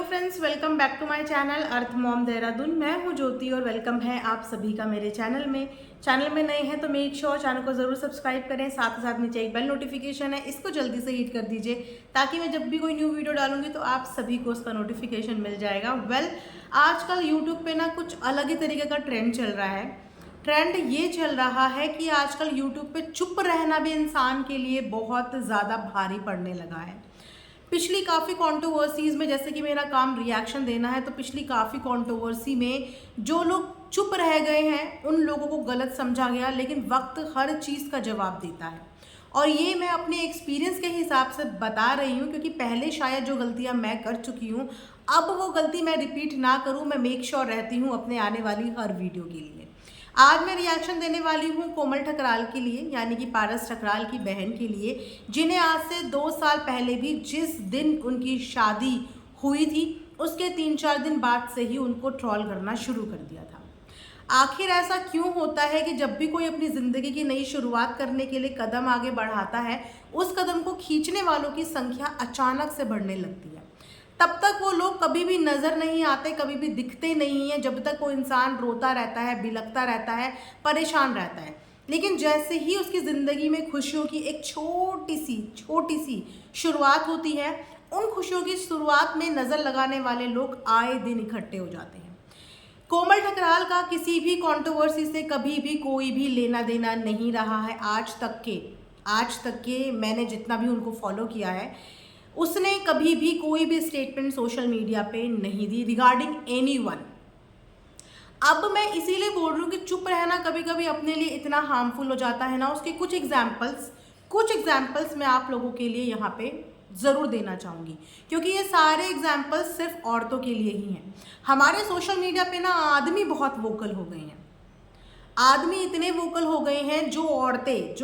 Friends, welcome back to my channel earth mom Dehradun. मैं हूं ज्योति और वेलकम है आप सभी का मेरे चैनल में नए हैं तो मेक श्योर चैनल को ज़रूर सब्सक्राइब करें। साथ ही साथ नीचे एक बेल नोटिफिकेशन है, इसको जल्दी से हिट कर दीजिए ताकि मैं जब भी कोई न्यू वीडियो डालूंगी तो आप सभी को उसका नोटिफिकेशन मिल जाएगा। आजकल यूट्यूब पे ना कुछ अलग ही तरीके का ट्रेंड चल रहा है। ट्रेंड ये चल रहा है कि आजकल यूट्यूब पे चुप रहना भी इंसान के लिए बहुत ज़्यादा भारी पड़ने लगा है। पिछली काफ़ी कंट्रोवर्सीज़ में, जैसे कि मेरा काम रिएक्शन देना है, तो पिछली काफ़ी कंट्रोवर्सी में जो लोग चुप रह गए हैं उन लोगों को गलत समझा गया, लेकिन वक्त हर चीज़ का जवाब देता है। और ये मैं अपने एक्सपीरियंस के हिसाब से बता रही हूँ क्योंकि पहले शायद जो गलतियाँ मैं कर चुकी हूँ अब वो गलती मैं रिपीट ना करूँ। मैं मेक श्योर रहती हूँ अपने आने वाली हर वीडियो के लिए। आज मैं रिएक्शन देने वाली हूँ कोमल ठकराल के लिए, यानी कि पारस ठकराल की बहन के लिए, जिन्हें आज से 2 साल पहले भी जिस दिन उनकी शादी हुई थी उसके 3-4 दिन बाद से ही उनको ट्रोल करना शुरू कर दिया था। आखिर ऐसा क्यों होता है कि जब भी कोई अपनी ज़िंदगी की नई शुरुआत करने के लिए कदम आगे बढ़ाता है उस कदम को खींचने वालों की संख्या अचानक से बढ़ने लगती है। तब तक वो लोग कभी भी नज़र नहीं आते, कभी भी दिखते नहीं हैं, जब तक वो इंसान रोता रहता है, बिलखता रहता है, परेशान रहता है। लेकिन जैसे ही उसकी ज़िंदगी में खुशियों की एक छोटी सी शुरुआत होती है, उन खुशियों की शुरुआत में नज़र लगाने वाले लोग आए दिन इकट्ठे हो जाते हैं। कोमल ठकराल का किसी भी कंट्रोवर्सी से कभी भी कोई भी लेना देना नहीं रहा है। आज तक के मैंने जितना भी उनको फॉलो किया है, उसने कभी भी कोई भी स्टेटमेंट सोशल मीडिया पे नहीं दी रिगार्डिंग एनीवन। अब मैं इसीलिए बोल रही हूँ कि चुप रहना कभी कभी अपने लिए इतना हार्मफुल हो जाता है ना। उसके कुछ एग्जाम्पल्स मैं आप लोगों के लिए यहाँ पे ज़रूर देना चाहूँगी क्योंकि ये सारे एग्जाम्पल्स सिर्फ औरतों के लिए ही हैं। हमारे सोशल मीडिया पे ना आदमी बहुत वोकल हो गए हैं। आदमी इतने वोकल हो गए हैं, जो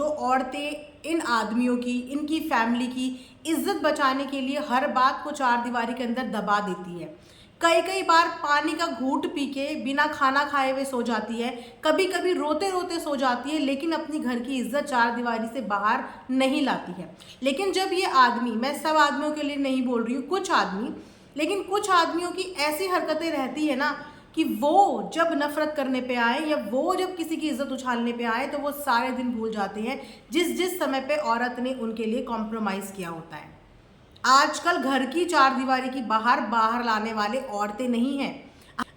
औरतें इन आदमियों की, इनकी फैमिली की इज्जत बचाने के लिए हर बात को चार दीवारी के अंदर दबा देती है। कई बार पानी का घूंट पी के बिना खाना खाए हुए सो जाती है, कभी कभी रोते रोते सो जाती है, लेकिन अपनी घर की इज्जत चार दीवारी से बाहर नहीं लाती है। लेकिन जब ये आदमी, मैं सब आदमियों के लिए नहीं बोल रही हूँ, कुछ आदमियों की ऐसी हरकतें रहती है ना कि वो जब नफरत करने पे आए या वो जब किसी की इज्जत उछालने पे आए तो वो सारे दिन भूल जाते हैं जिस समय पे औरत ने उनके लिए कॉम्प्रोमाइज़ किया होता है। आजकल घर की चार दीवारी की बाहर लाने वाले औरतें नहीं हैं।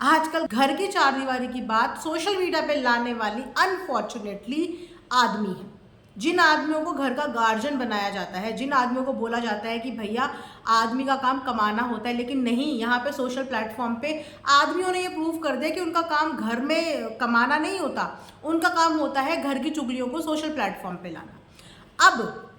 आजकल घर की चार दीवारी की बात सोशल मीडिया पे लाने वाली अनफॉर्चुनेटली आदमी है। जिन आदमियों को घर का गार्जियन बनाया जाता है, जिन आदमियों को बोला जाता है कि भैया आदमी का काम कमाना होता है, लेकिन नहीं, यहाँ पे सोशल प्लेटफॉर्म पे आदमियों ने ये प्रूव कर दिया कि उनका काम घर में कमाना नहीं होता, उनका काम होता है घर की चुगलियों को सोशल प्लेटफॉर्म पे लाना। अब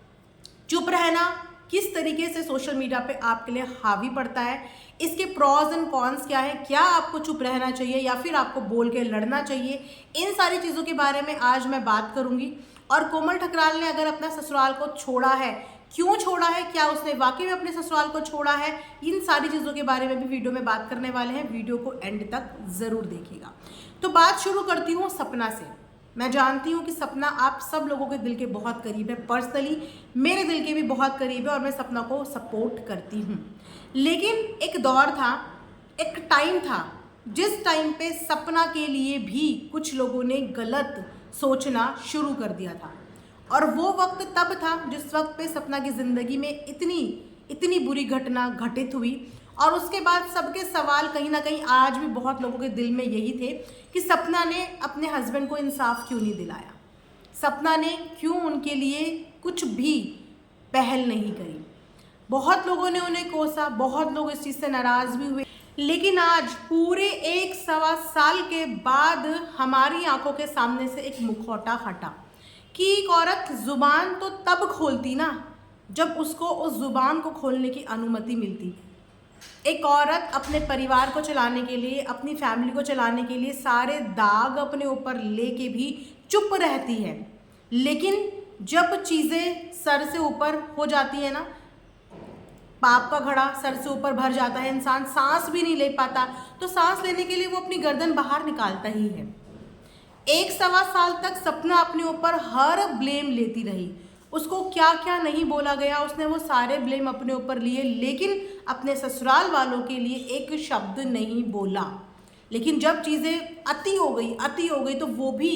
चुप रहना किस तरीके से सोशल मीडिया पे आपके लिए हावी पड़ता है, इसके प्रॉज एंड कॉन्स क्या है, क्या आपको चुप रहना चाहिए या फिर आपको बोल के लड़ना चाहिए, इन सारी चीज़ों के बारे में आज मैं बात करूंगी। और कोमल ठकराल ने अगर अपना ससुराल को छोड़ा है, क्यों छोड़ा है, क्या उसने वाकई में अपने ससुराल को छोड़ा है, इन सारी चीज़ों के बारे में भी वीडियो में बात करने वाले हैं। वीडियो को एंड तक ज़रूर देखिएगा। तो बात शुरू करती हूँ सपना से। मैं जानती हूँ कि सपना आप सब लोगों के दिल के बहुत करीब है, पर्सनली मेरे दिल के भी बहुत करीब है और मैं सपना को सपोर्ट करती हूँ। लेकिन एक दौर था, एक टाइम था जिस टाइम पे सपना के लिए भी कुछ लोगों ने गलत सोचना शुरू कर दिया था। और वो वक्त तब था जिस वक्त पे सपना की ज़िंदगी में इतनी बुरी घटना घटित हुई और उसके बाद सबके सवाल कहीं ना कहीं आज भी बहुत लोगों के दिल में यही थे कि सपना ने अपने हस्बैंड को इंसाफ क्यों नहीं दिलाया, सपना ने क्यों उनके लिए कुछ भी पहल नहीं करी। बहुत लोगों ने उन्हें कोसा, बहुत लोग इस चीज़ से नाराज़ भी हुए, लेकिन आज पूरे 1-1.25 साल के बाद हमारी आंखों के सामने से एक मुखौटा हटा कि एक औरत ज़ुबान तो तब खोलती ना जब उसको उस ज़ुबान को खोलने की अनुमति मिलती। एक औरत अपने परिवार को चलाने के लिए, अपनी फैमिली को चलाने के लिए सारे दाग अपने ऊपर लेके भी चुप रहती है, लेकिन जब चीज़ें सर से ऊपर हो जाती है ना, पाप का घड़ा सर से ऊपर भर जाता है, इंसान सांस भी नहीं ले पाता, तो सांस लेने के लिए वो अपनी गर्दन बाहर निकालता ही है। 1-1.25 साल तक सपना अपने ऊपर हर ब्लेम लेती रही उसको क्या क्या नहीं बोला गया, उसने वो सारे ब्लेम अपने ऊपर लिए, लेकिन अपने ससुराल वालों के लिए एक शब्द नहीं बोला। लेकिन जब चीज़ें अति हो गई तो वो भी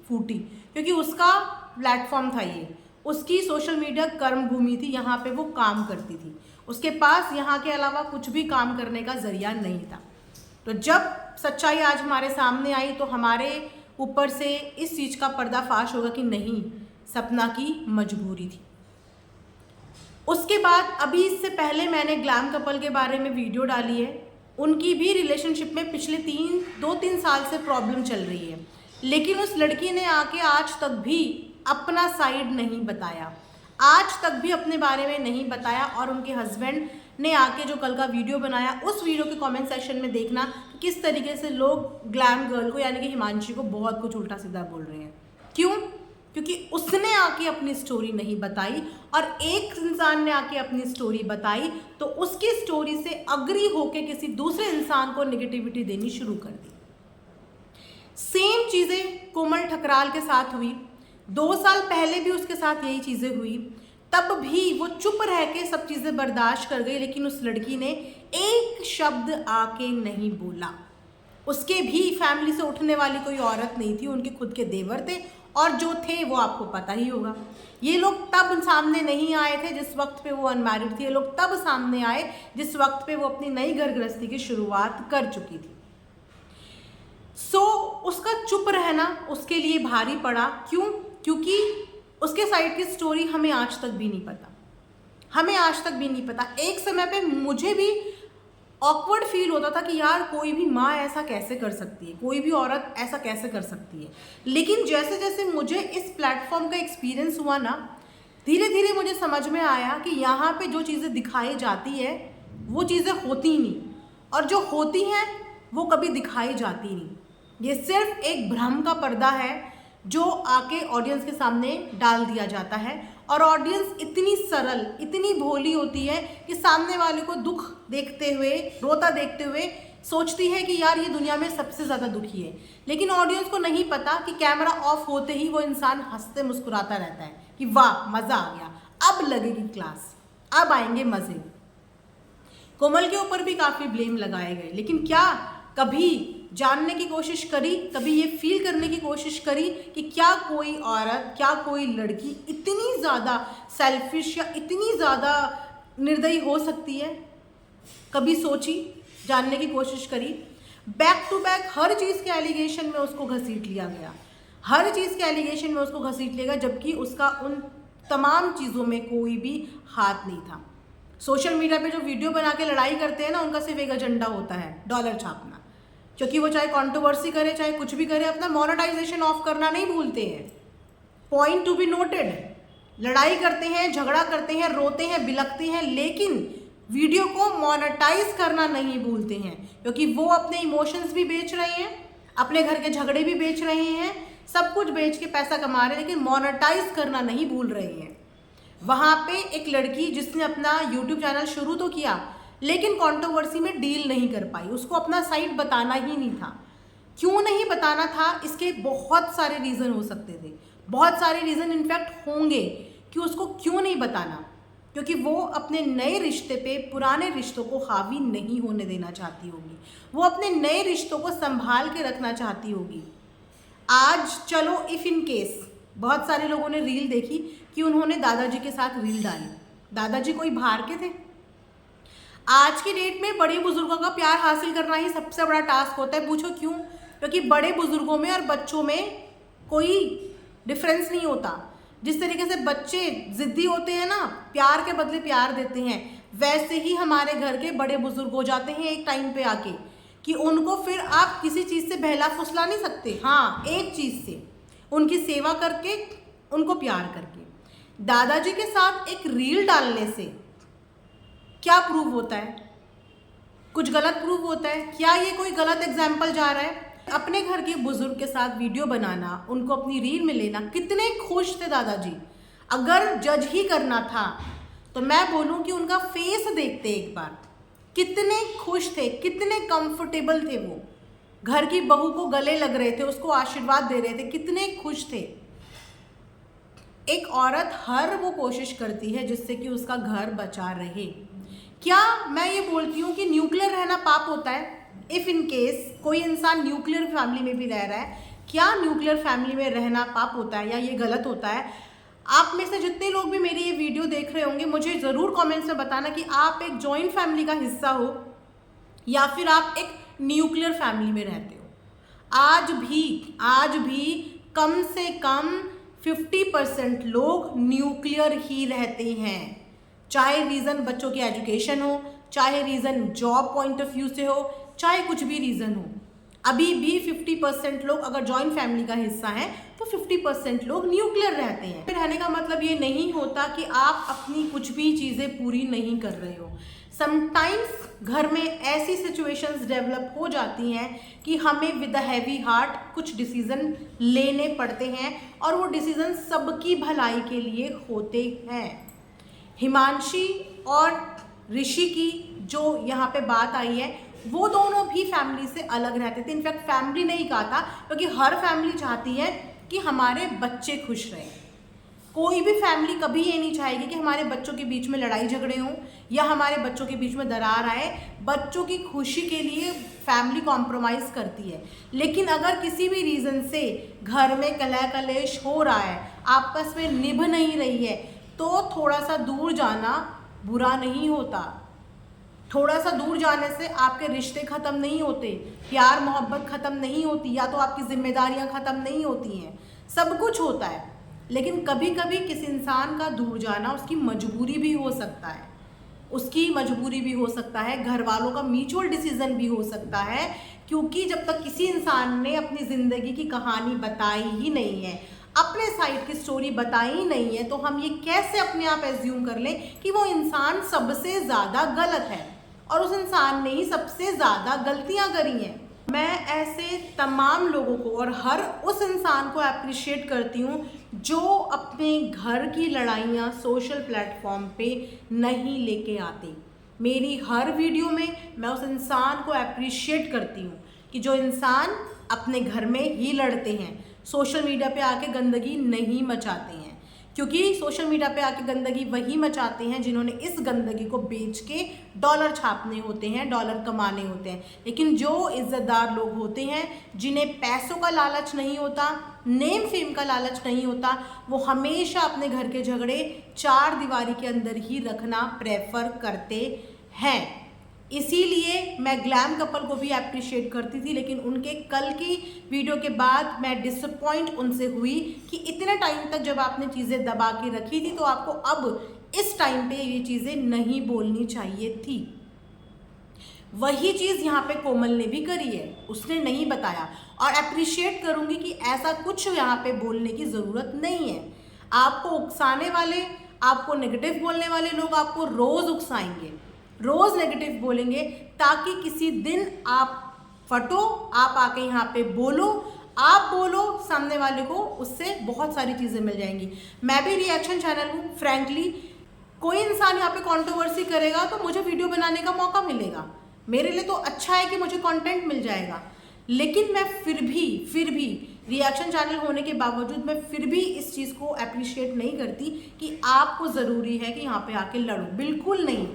फूटी, क्योंकि उसका प्लेटफॉर्म था, ये उसकी सोशल मीडिया कर्म भूमि थी, यहाँ पे वो काम करती थी, उसके पास यहाँ के अलावा कुछ भी काम करने का जरिया नहीं था। तो जब सच्चाई आज हमारे सामने आई तो हमारे ऊपर से इस चीज़ का पर्दाफाश होगा कि नहीं, सपना की मजबूरी थी। उसके बाद अभी इससे पहले मैंने ग्लैम कपल के बारे में वीडियो डाली है। उनकी भी रिलेशनशिप में पिछले 2-3 साल से प्रॉब्लम चल रही है, लेकिन उस लड़की ने आके आज तक भी अपना साइड नहीं बताया, आज तक भी अपने बारे में नहीं बताया। और उनके हस्बैंड ने आके जो कल का वीडियो बनाया, उस वीडियो के कमेंट सेक्शन में देखना कि किस तरीके से लोग ग्लैम गर्ल को यानी कि हिमांशी को बहुत कुछ उल्टा सीधा बोल रहे हैं। क्यों? क्योंकि उसने आके अपनी स्टोरी नहीं बताई, और एक इंसान ने आके अपनी स्टोरी बताई तो उसकी स्टोरी से अग्री होके किसी दूसरे इंसान को नेगेटिविटी देनी शुरू कर दी। सेम चीज़ें कोमल ठकराल के साथ हुई, 2 साल पहले भी उसके साथ यही चीज़ें हुई, तब भी वो चुप रह के सब चीज़ें बर्दाश्त कर गई, लेकिन उस लड़की ने एक शब्द आके नहीं बोला। उसके भी फैमिली से उठने वाली कोई औरत नहीं थी, उनके खुद के देवर थे, और जो थे वो आपको पता ही होगा। ये लोग तब सामने नहीं आए थे जिस वक्त पे वो अनमैरिड थी, ये लोग तब सामने आए जिस वक्त पे वो अपनी नई घर गृहस्थी की शुरुआत कर चुकी थी। उसका चुप रहना उसके लिए भारी पड़ा। क्यों? क्योंकि उसके साइड की स्टोरी हमें आज तक भी नहीं पता, हमें आज तक भी नहीं पता। एक समय पे मुझे भी ऑकवर्ड फील होता था कि यार कोई भी माँ ऐसा कैसे कर सकती है, कोई भी औरत ऐसा कैसे कर सकती है। लेकिन जैसे जैसे मुझे इस प्लेटफॉर्म का एक्सपीरियंस हुआ ना, धीरे धीरे मुझे समझ में आया कि यहाँ पे जो चीज़ें दिखाई जाती है वो चीज़ें होती नहीं, और जो होती हैं वो कभी दिखाई जाती नहीं। ये सिर्फ एक भ्रम का पर्दा है जो आके ऑडियंस के सामने डाल दिया जाता है, और ऑडियंस इतनी सरल, इतनी भोली होती है कि सामने वाले को दुख देखते हुए, रोता देखते हुए सोचती है कि यार ये दुनिया में सबसे ज़्यादा दुखी है। लेकिन ऑडियंस को नहीं पता कि कैमरा ऑफ होते ही वो इंसान हंसते मुस्कुराता रहता है कि वाह मज़ा आ गया, अब लगेगी क्लास, अब आएंगे मज़े। कोमल के ऊपर भी काफ़ी ब्लेम लगाए गए, लेकिन क्या कभी जानने की कोशिश करी, कभी ये फील करने की कोशिश करी कि क्या कोई औरत, क्या कोई लड़की इतनी ज़्यादा सेल्फिश या इतनी ज़्यादा निर्दयी हो सकती है? कभी सोची, जानने की कोशिश करी? बैक टू बैक हर चीज़ के एलिगेशन में उसको घसीट लिया गया, हर चीज़ के एलिगेशन में उसको घसीट लिया गया, जबकि उसका उन तमाम चीज़ों में कोई भी हाथ नहीं था। सोशल मीडिया पे जो वीडियो बना के लड़ाई करते हैं ना, उनका सिर्फ एक एजेंडा होता है, डॉलर छापना। क्योंकि वो चाहे कंट्रोवर्सी करे, चाहे कुछ भी करे, अपना मोनेटाइजेशन ऑफ करना नहीं भूलते हैं। Point to be noted. लड़ाई करते हैं, झगड़ा करते हैं, रोते हैं, बिलखते हैं, लेकिन वीडियो को मोनेटाइज करना नहीं भूलते हैं, क्योंकि वो अपने इमोशंस भी बेच रहे हैं, अपने घर के झगड़े भी बेच रहे हैं, सब कुछ बेच के पैसा कमा रहे हैं, लेकिन मोनेटाइज करना नहीं भूल रहे हैं। वहाँ पे एक लड़की जिसने अपना यूट्यूब चैनल शुरू तो किया, लेकिन कंट्रोवर्सी में डील नहीं कर पाई, उसको अपना साइड बताना ही नहीं था। क्यों नहीं बताना था? इसके बहुत सारे रीज़न हो सकते थे, बहुत सारे रीज़न इनफैक्ट होंगे कि उसको क्यों नहीं बताना, क्योंकि वो अपने नए रिश्ते पे पुराने रिश्तों को हावी नहीं होने देना चाहती होगी, वो अपने नए रिश्तों को संभाल के रखना चाहती होगी। आज चलो इफ़ इन केस बहुत सारे लोगों ने रील देखी कि उन्होंने दादाजी के साथ रील डाली, दादाजी कोई बाहर के थे। आज की डेट में बड़े बुजुर्गों का प्यार हासिल करना ही सबसे बड़ा टास्क होता है। पूछो क्यों? क्योंकि बड़े बुजुर्गों में और बच्चों में कोई डिफरेंस नहीं होता। जिस तरीके से बच्चे जिद्दी होते हैं ना, प्यार के बदले प्यार देते हैं, वैसे ही हमारे घर के बड़े बुजुर्ग हो जाते हैं एक टाइम पे आके कि उनको फिर आप किसी चीज़ से बहला फुसला नहीं सकते। हाँ, एक चीज़ से, उनकी सेवा करके, उनको प्यार करके। दादाजी के साथ एक रील डालने से क्या प्रूव होता है? कुछ गलत प्रूव होता है क्या? ये कोई गलत एग्जाम्पल जा रहा है? अपने घर के बुजुर्ग के साथ वीडियो बनाना, उनको अपनी रील में लेना, कितने खुश थे दादाजी। अगर जज ही करना था तो मैं बोलूं कि उनका फेस देखते एक बार, कितने खुश थे, कितने कंफर्टेबल थे वो, घर की बहू को गले लग रहे थे, उसको आशीर्वाद दे रहे थे, कितने खुश थे। एक औरत हर वो कोशिश करती है जिससे कि उसका घर बचा रहे। क्या मैं ये बोलती हूँ कि न्यूक्लियर रहना पाप होता है? इफ़ इन केस कोई इंसान न्यूक्लियर फैमिली में भी रह रहा है, क्या न्यूक्लियर फैमिली में रहना पाप होता है या ये गलत होता है? आप में से जितने लोग भी मेरी ये वीडियो देख रहे होंगे, मुझे ज़रूर कमेंट्स में बताना कि आप एक जॉइंट फैमिली का हिस्सा हो या फिर आप एक न्यूक्लियर फैमिली में रहते हो। आज भी कम से कम 50% लोग न्यूक्लियर ही रहते हैं। चाहे रीज़न बच्चों की एजुकेशन हो, चाहे reason job point of view से हो, चाहे कुछ भी रीज़न हो, अभी भी 50% लोग अगर जॉइंट फैमिली का हिस्सा हैं तो 50% लोग न्यूक्लियर रहते हैं। फिर रहने का मतलब ये नहीं होता कि आप अपनी कुछ भी चीज़ें पूरी नहीं कर रहे हो। समटाइम्स घर में ऐसी सिचुएशंस डेवलप हो जाती हैं कि हमें विद अ हैवी हार्ट कुछ डिसीज़न लेने पड़ते हैं और वो डिसीज़न सबकी भलाई के लिए होते हैं। हिमांशी और ऋषि की जो यहाँ पे बात आई है, वो दोनों भी फैमिली से अलग रहते थे। इनफैक्ट फैमिली नहीं कहा था, क्योंकि हर फैमिली चाहती है कि हमारे बच्चे खुश रहें। कोई भी फैमिली कभी ये नहीं चाहेगी कि हमारे बच्चों के बीच में लड़ाई झगड़े हों या हमारे बच्चों के बीच में दरार आए। बच्चों की खुशी के लिए फैमिली कॉम्प्रोमाइज़ करती है। लेकिन अगर किसी भी रीज़न से घर में कलह कलेश हो रहा है, आपस में निभ नहीं रही है, तो थोड़ा सा दूर जाना बुरा नहीं होता। थोड़ा सा दूर जाने से आपके रिश्ते ख़त्म नहीं होते, प्यार मोहब्बत ख़त्म नहीं होती, या तो आपकी जिम्मेदारियां ख़त्म नहीं होती हैं। सब कुछ होता है, लेकिन कभी कभी किसी इंसान का दूर जाना उसकी मजबूरी भी हो सकता है। उसकी मजबूरी भी हो सकता है, घर वालों का म्यूचुअल डिसीजन भी हो सकता है, क्योंकि जब तक किसी इंसान ने अपनी ज़िंदगी की कहानी बताई ही नहीं है, अपने साइड की स्टोरी बताई ही नहीं है, तो हम ये कैसे अपने आप एज्यूम कर लें कि वो इंसान सबसे ज़्यादा गलत है और उस इंसान ने ही सबसे ज़्यादा गलतियां करी हैं। मैं ऐसे तमाम लोगों को और हर उस इंसान को अप्रिशिएट करती हूँ जो अपने घर की लड़ाइयाँ सोशल प्लेटफॉर्म पे नहीं लेके आते। मेरी हर वीडियो में मैं उस इंसान को अप्रिशिएट करती हूँ कि जो इंसान अपने घर में ही लड़ते हैं, सोशल मीडिया पे आके गंदगी नहीं मचाते हैं। क्योंकि सोशल मीडिया पे आके गंदगी वही मचाते हैं जिन्होंने इस गंदगी को बेच के डॉलर छापने होते हैं, डॉलर कमाने होते हैं। लेकिन जो इज्जतदार लोग होते हैं, जिन्हें पैसों का लालच नहीं होता, नेम फेम का लालच नहीं होता, वो हमेशा अपने घर के झगड़े चार दीवारी के अंदर ही रखना प्रेफर करते हैं। इसीलिए मैं ग्लैम कपल को भी अप्रिशिएट करती थी, लेकिन उनके कल की वीडियो के बाद मैं डिसअपॉइंट उनसे हुई कि इतने टाइम तक जब आपने चीज़ें दबा के रखी थी, तो आपको अब इस टाइम पे ये चीज़ें नहीं बोलनी चाहिए थी। वही चीज़ यहाँ पे कोमल ने भी करी है, उसने नहीं बताया। और अप्रिशिएट करूँगी कि ऐसा कुछ यहाँ पे बोलने की ज़रूरत नहीं है। आपको उकसाने वाले, आपको नेगेटिव बोलने वाले लोग आपको रोज़ उकसाएंगे, रोज़ नेगेटिव बोलेंगे, ताकि किसी दिन आप फटो, आप आके यहाँ पे बोलो, आप बोलो, सामने वाले को उससे बहुत सारी चीज़ें मिल जाएंगी। मैं भी रिएक्शन चैनल हूँ, फ्रैंकली कोई इंसान यहाँ पे कंट्रोवर्सी करेगा तो मुझे वीडियो बनाने का मौका मिलेगा, मेरे लिए तो अच्छा है कि मुझे कंटेंट मिल जाएगा। लेकिन मैं फिर भी रिएक्शन चैनल होने के बावजूद मैं फिर भी इस चीज़ को अप्रिशिएट नहीं करती कि आपको ज़रूरी है कि यहाँ पे आके लड़ो, बिल्कुल नहीं।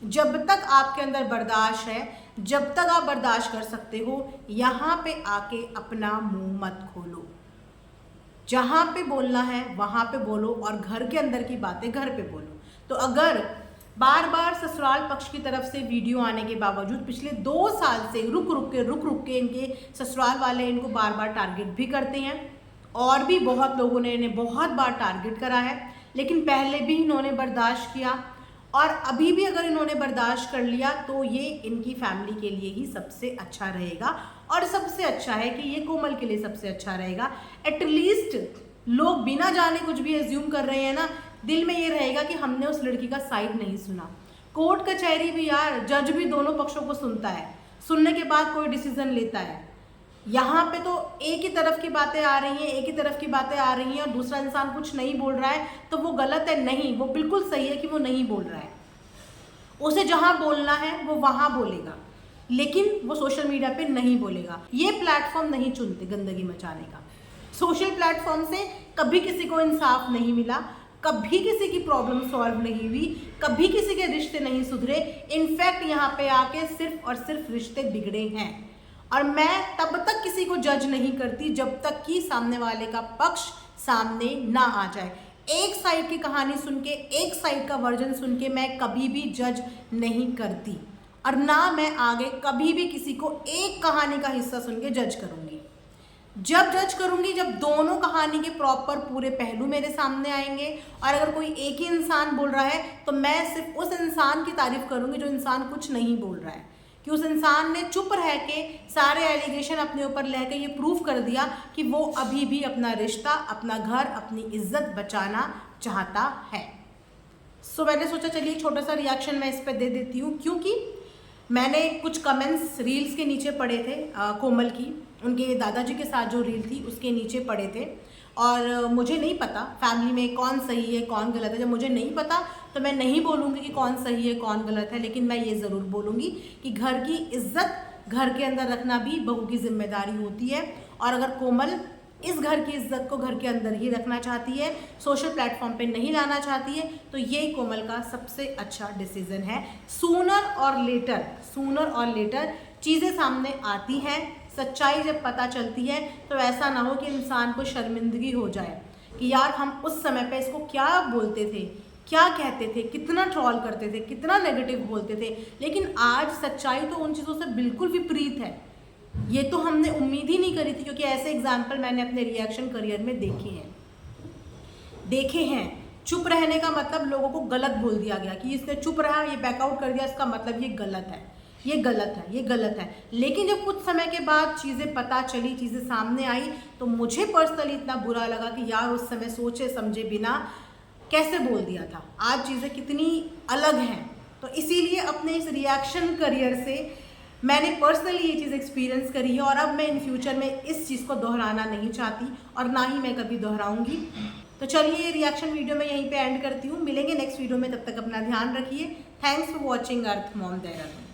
जब तक आपके अंदर बर्दाश्त है, जब तक आप बर्दाश्त कर सकते हो, यहाँ पे आके अपना मुंह मत खोलो। जहाँ पे बोलना है वहाँ पे बोलो और घर के अंदर की बातें घर पे बोलो। तो अगर बार बार ससुराल पक्ष की तरफ से वीडियो आने के बावजूद पिछले 2 साल से रुक रुक के इनके ससुराल वाले इनको बार बार टारगेट भी करते हैं, और भी बहुत लोगों ने इन्हें बहुत बार टारगेट करा है, लेकिन पहले भी इन्होंने बर्दाश्त किया और अभी भी अगर इन्होंने बर्दाश्त कर लिया तो ये इनकी फैमिली के लिए ही सबसे अच्छा रहेगा। और सबसे अच्छा है कि ये कोमल के लिए सबसे अच्छा रहेगा। एटलीस्ट लोग बिना जाने कुछ भी एज्यूम कर रहे हैं ना, दिल में ये रहेगा कि हमने उस लड़की का साइड नहीं सुना। कोर्ट कचहरी भी यार, जज भी दोनों पक्षों को सुनता है, सुनने के बाद कोई डिसीजन लेता है। यहाँ पे तो एक ही तरफ की बातें आ रही हैं, एक ही तरफ की बातें आ रही हैं और दूसरा इंसान कुछ नहीं बोल रहा है तो वो गलत है? नहीं, वो बिल्कुल सही है कि वो नहीं बोल रहा है। उसे जहाँ बोलना है वो वहाँ बोलेगा, लेकिन वो सोशल मीडिया पे नहीं बोलेगा। ये प्लेटफॉर्म नहीं चुनते गंदगी मचाने का। सोशल प्लेटफॉर्म से कभी किसी को इंसाफ नहीं मिला, कभी किसी की प्रॉब्लम सॉल्व नहीं हुई, कभी किसी के रिश्ते नहीं सुधरे। इनफैक्ट यहाँ पे आके सिर्फ और सिर्फ रिश्ते बिगड़े हैं। और मैं तब तक किसी को जज नहीं करती जब तक कि सामने वाले का पक्ष सामने ना आ जाए। एक साइड की कहानी सुन के, एक साइड का वर्जन सुन के मैं कभी भी जज नहीं करती, और ना मैं आगे कभी भी किसी को एक कहानी का हिस्सा सुन के जज करूँगी। जब जज करूँगी जब दोनों कहानी के प्रॉपर पूरे पहलू मेरे सामने आएंगे, और अगर कोई एक ही इंसान बोल रहा है तो मैं सिर्फ उस इंसान की तारीफ करूँगी जो इंसान कुछ नहीं बोल रहा है, कि उस इंसान ने चुप रह के सारे एलिगेशन अपने ऊपर लेके ये प्रूव कर दिया कि वो अभी भी अपना रिश्ता, अपना घर, अपनी इज्जत बचाना चाहता है। सो मैंने सोचा चलिए एक छोटा सा रिएक्शन मैं इस पर दे देती हूँ, क्योंकि मैंने कुछ कमेंट्स रील्स के नीचे पढ़े थे कोमल की, उनके दादाजी के साथ जो रील थी उसके नीचे पढ़े थे, और मुझे नहीं पता फैमिली में कौन सही है कौन गलत है। जब मुझे नहीं पता तो मैं नहीं बोलूँगी कि कौन सही है कौन गलत है, लेकिन मैं ये ज़रूर बोलूँगी कि घर की इज्जत घर के अंदर रखना भी बहू की जिम्मेदारी होती है। और अगर कोमल इस घर की इज्जत को घर के अंदर ही रखना चाहती है, सोशल प्लेटफॉर्म पे नहीं लाना चाहती है, तो ये कोमल का सबसे अच्छा डिसीजन है। सूनर और लेटर चीज़ें सामने आती हैं, सच्चाई जब पता चलती है तो ऐसा ना हो कि इंसान को शर्मिंदगी हो जाए कि यार हम उस समय पे इसको क्या बोलते थे, क्या कहते थे, कितना ट्रॉल करते थे, कितना नेगेटिव बोलते थे। लेकिन आज सच्चाई तो उन चीज़ों से बिल्कुल विपरीत है। ये तो हमने उम्मीद ही नहीं करी थी, क्योंकि ऐसे एग्जाम्पल मैंने अपने रिएक्शन करियर में देखे हैं। चुप रहने का मतलब लोगों को गलत बोल दिया गया कि इसने चुप रहा, ये बैकआउट कर दिया, इसका मतलब ये गलत है, ये गलत है। लेकिन जब कुछ समय के बाद चीज़ें पता चली, चीज़ें सामने आई, तो मुझे पर्सनली इतना बुरा लगा कि यार उस समय सोचे समझे बिना कैसे बोल दिया था। आज चीज़ें कितनी अलग हैं। तो इसीलिए अपने इस रिएक्शन करियर से मैंने पर्सनली ये चीज़ एक्सपीरियंस करी है, और अब मैं इन फ्यूचर में इस चीज़ को दोहराना नहीं चाहती, और ना ही मैं कभी दोहराऊंगी। तो चलिए ये रिएक्शन वीडियो मैं यहीं पे एंड करती हूँ। मिलेंगे नेक्स्ट वीडियो में, तब तक अपना ध्यान रखिए। Thanks for watching earth mom Dehradun.